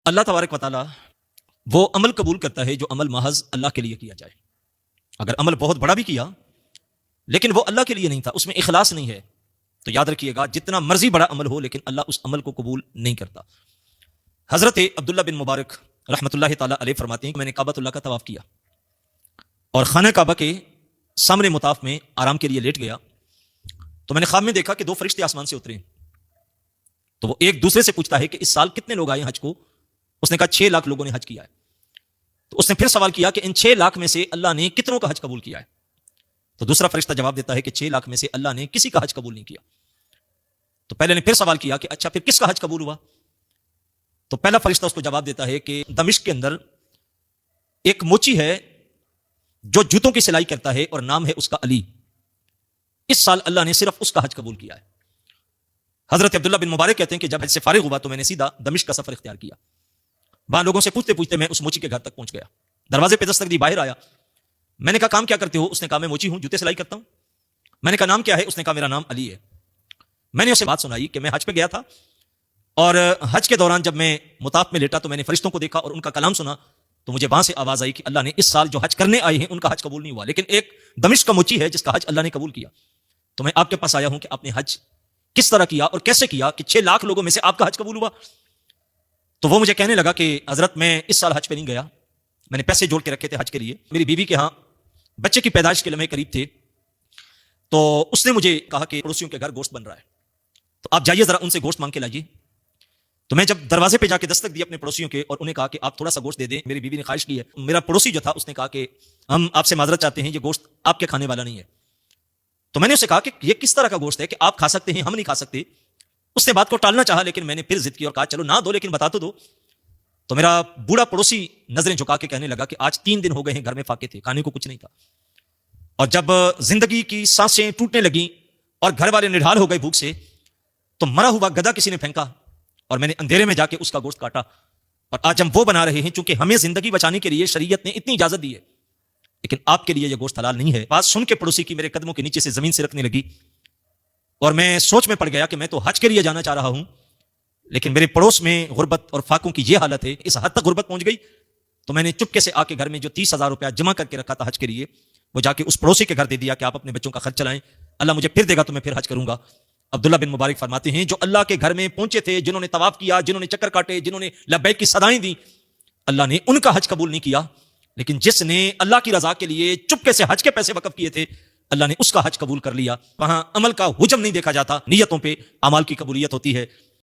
اللہ تبارک و تعالی وہ عمل قبول کرتا ہے جو عمل محض اللہ کے لیے کیا جائے. اگر عمل بہت بڑا بھی کیا لیکن وہ اللہ کے لیے نہیں تھا، اس میں اخلاص نہیں ہے، تو یاد رکھیے گا جتنا مرضی بڑا عمل ہو لیکن اللہ اس عمل کو قبول نہیں کرتا. حضرت عبداللہ بن مبارک رحمۃ اللہ تعالیٰ علیہ فرماتے ہیں کہ میں نے کعبۃ اللہ کا طواف کیا اور خانہ کعبہ کے سامنے مطاف میں آرام کے لیے لیٹ گیا تو میں نے خواب میں دیکھا کہ دو فرشتے آسمان سے اترے. تو وہ ایک دوسرے سے پوچھتا ہے کہ اس سال کتنے لوگ آئے حج کو؟ اس نے کہا 6 لاکھ لوگوں نے حج کیا ہے. تو اس نے پھر سوال کیا کہ ان 6 لاکھ میں سے اللہ نے کتنوں کا حج قبول کیا ہے؟ تو دوسرا فرشتہ جواب دیتا ہے کہ 6 لاکھ میں سے اللہ نے کسی کا حج قبول نہیں کیا. تو پہلے نے پھر سوال کیا کہ اچھا پھر کس کا حج قبول ہوا؟ تو پہلا فرشتہ اس کو جواب دیتا ہے کہ دمشق کے اندر ایک موچی ہے جو جوتوں کی سلائی کرتا ہے اور نام ہے اس کا علی، اس سال اللہ نے صرف اس کا حج قبول کیا ہے. حضرت عبداللہ بن مبارک کہتے ہیں کہ جب حج سے فارغ ہوا تو میں نے سیدھا دمشق کا سفر اختیار کیا. وہاں لوگوں سے پوچھتے پوچھتے میں اس موچی کے گھر تک پہنچ گیا. دروازے پہ دستک دی، باہر آیا. میں نے کہا کام کیا کرتے ہو؟ اس نے کہا میں موچی ہوں، جوتے سلائی کرتا ہوں. میں نے کہا نام کیا ہے؟ اس نے کہا میرا نام علی ہے. میں نے اسے بات سنائی کہ میں حج پہ گیا تھا اور حج کے دوران جب میں مطاف میں لیٹا تو میں نے فرشتوں کو دیکھا اور ان کا کلام سنا تو مجھے وہاں سے آواز آئی کہ اللہ نے اس سال جو حج کرنے آئے ہیں ان کا حج قبول نہیں ہوا، لیکن ایک دمشق کا موچی ہے جس کا حج اللہ نے قبول کیا. تو میں آپ کے پاس آیا ہوں کہ آپ نے حج کس طرح کیا اور کیسے کیا کہ 6 لاکھ لوگوں میں سے آپ کا حج قبول ہوا. تو وہ مجھے کہنے لگا کہ حضرت میں اس سال حج پہ نہیں گیا، میں نے پیسے جوڑ کے رکھے تھے حج کے لیے. میری بیوی کے ہاں بچے کی پیدائش کے لمحے قریب تھے تو اس نے مجھے کہا کہ پڑوسیوں کے گھر گوشت بن رہا ہے تو آپ جائیے ذرا ان سے گوشت مانگ کے لائیے. تو میں جب دروازے پہ جا کے دستک دی اپنے پڑوسیوں کے اور انہیں کہا کہ آپ تھوڑا سا گوشت دے دیں، میری بیوی نے خواہش کی ہے. میرا پڑوسی جو تھا اس نے کہا کہ ہم آپ سے معذرت چاہتے ہیں، یہ گوشت آپ کے کھانے والا نہیں ہے. تو میں نے اسے کہا کہ یہ کس طرح کا گوشت ہے کہ آپ کھا سکتے ہیں ہم نہیں کھا سکتے. اس نے بات کو ٹالنا چاہا لیکن میں نے پھر ضد کی اور کہا چلو نہ دو لیکن بتا تو دو. تو میرا بوڑھا پڑوسی نظریں جھکا کے کہنے لگا کہ آج 3 دن ہو گئے ہیں گھر میں فاقے تھے، کھانے کو کچھ نہیں تھا، اور جب زندگی کی سانسیں ٹوٹنے لگیں اور گھر والے نڈھال ہو گئے بھوک سے تو مرا ہوا گدا کسی نے پھینکا اور میں نے اندھیرے میں جا کے اس کا گوشت کاٹا اور آج ہم وہ بنا رہے ہیں چونکہ ہمیں زندگی بچانے کے لیے شریعت نے اتنی اجازت دی ہے لیکن آپ کے لیے یہ گوشت حلال نہیں ہے. بات سن کے پڑوسی کی میرے قدموں کے نیچے سے زمین سے رکھنے لگی اور میں سوچ میں پڑ گیا کہ میں تو حج کے لیے جانا چاہ رہا ہوں لیکن میرے پڑوس میں غربت اور فاقوں کی یہ حالت ہے، اس حد تک غربت پہنچ گئی. تو میں نے چپکے سے آ کے گھر میں جو 30,000 روپیہ جمع کر کے رکھا تھا حج کے لیے وہ جا کے اس پڑوسی کے گھر دے دیا کہ آپ اپنے بچوں کا خرچ چلائیں، اللہ مجھے پھر دے گا تو میں پھر حج کروں گا. عبداللہ بن مبارک فرماتے ہیں جو اللہ کے گھر میں پہنچے تھے، جنہوں نے طواف کیا، جنہوں نے چکر کاٹے، جنہوں نے لبیک کی صدائیں دی، اللہ نے ان کا حج قبول نہیں کیا، لیکن جس نے اللہ کی رضا کے لیے چپکے سے حج کے پیسے وقف کیے تھے اللہ نے اس کا حج قبول کر لیا. وہاں عمل کا حجم نہیں دیکھا جاتا، نیتوں پہ اعمال کی قبولیت ہوتی ہے.